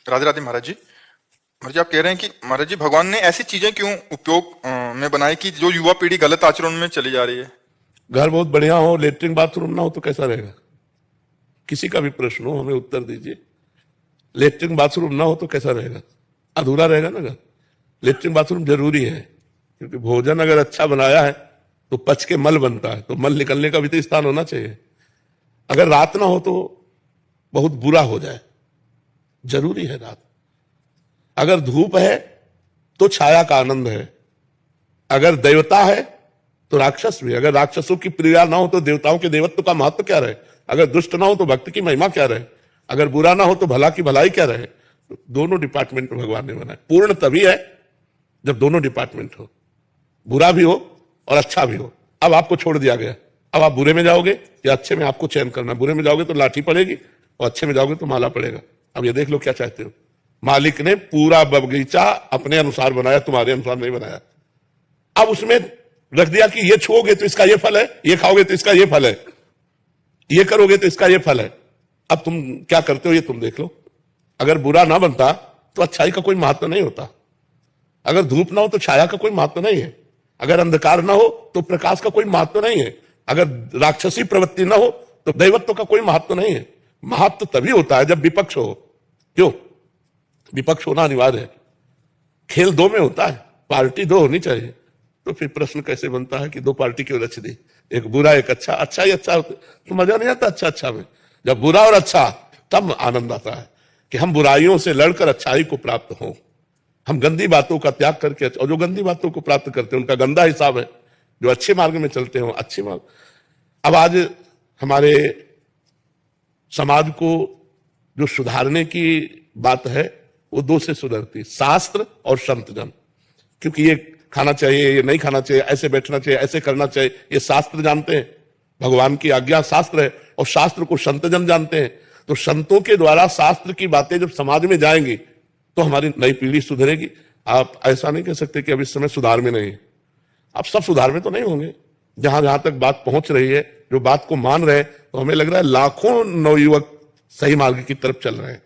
राधे राधे महाराज जी। महाराज जी आप कह रहे हैं कि महाराज जी भगवान ने ऐसी चीजें क्यों उपयोग में बनाई कि जो युवा पीढ़ी गलत आचरण में चली जा रही है। घर बहुत बढ़िया हो, लेटरिन बाथरूम ना हो तो कैसा रहेगा? किसी का भी प्रश्न हो, हमें उत्तर दीजिए। लेटरिन बाथरूम ना हो तो कैसा रहेगा? अधूरा रहेगा ना घर। लेटरिन बाथरूम जरूरी है, क्योंकि भोजन अगर अच्छा बनाया है तो पच के मल बनता है, तो मल निकलने का भी तो स्थान होना चाहिए। अगर रात ना हो तो बहुत बुरा हो जाए, जरूरी है रात। अगर धूप है तो छाया का आनंद है। अगर देवता है तो राक्षस भी। अगर राक्षसों की प्रिया ना हो तो देवताओं के देवत्व का महत्व क्या रहे? अगर दुष्ट ना हो तो भक्त की महिमा क्या रहे? अगर बुरा ना हो तो भला की भलाई क्या रहे? तो दोनों डिपार्टमेंट भगवान ने बनाए। पूर्ण तभी है जब दोनों डिपार्टमेंट हो, बुरा भी हो और अच्छा भी हो। अब आपको छोड़ दिया गया, अब आप बुरे में जाओगे या अच्छे में, आपको चयन करना। बुरे में जाओगे तो लाठी पड़ेगी और अच्छे में जाओगे तो माला पड़ेगा। अब ये देख लो क्या चाहते हो। मालिक ने पूरा बगीचा अपने अनुसार बनाया, तुम्हारे अनुसार नहीं बनाया। अब उसमें रख दिया कि ये छुओगे तो इसका ये फल है, ये खाओगे तो इसका ये फल है, ये करोगे तो इसका ये फल है। अब तुम क्या करते हो ये तुम देख लो। अगर बुरा ना बनता तो अच्छाई का कोई महत्व नहीं होता। अगर धूप ना हो तो छाया का कोई महत्व नहीं है। अगर अंधकार ना हो तो प्रकाश का कोई महत्व नहीं है। अगर राक्षसी प्रवृत्ति ना हो तो दैवत्व का कोई महत्व नहीं है। महत्व तभी होता है जब विपक्ष हो। क्यों? विपक्ष होना अनिवार्य है। खेल दो में होता है, पार्टी दो होनी चाहिए। तो फिर प्रश्न कैसे बनता है कि दो पार्टी क्यों रच दी? एक बुरा एक अच्छा। अच्छा ही अच्छा होता तो मजा नहीं आता अच्छा अच्छा में। जब बुरा और अच्छा, तब आनंद आता है कि हम बुराइयों से लड़कर अच्छाई को प्राप्त हों। हम गंदी बातों का त्याग करके, और जो गंदी बातों को प्राप्त करते हैं उनका गंदा हिसाब है। जो अच्छे मार्ग में चलते हो अच्छे मार्ग। अब आज हमारे समाज को जो सुधारने की बात है वो दो से सुधरती, शास्त्र और संतजन। क्योंकि ये खाना चाहिए, ये नहीं खाना चाहिए, ऐसे बैठना चाहिए, ऐसे करना चाहिए, ये शास्त्र जानते हैं। भगवान की आज्ञा शास्त्र है और शास्त्र को संतजन जानते हैं। तो संतों के द्वारा शास्त्र की बातें जब समाज में जाएंगी तो हमारी नई पीढ़ी सुधरेगी। आप ऐसा नहीं कह सकते कि अब इस समय सुधार में नहीं है। आप सब सुधार में तो नहीं होंगे। जहां जहां तक बात पहुंच रही है, जो बात को मान रहे हैं, तो हमें लग रहा है लाखों नवयुवक सही मार्ग की तरफ चल रहे हैं।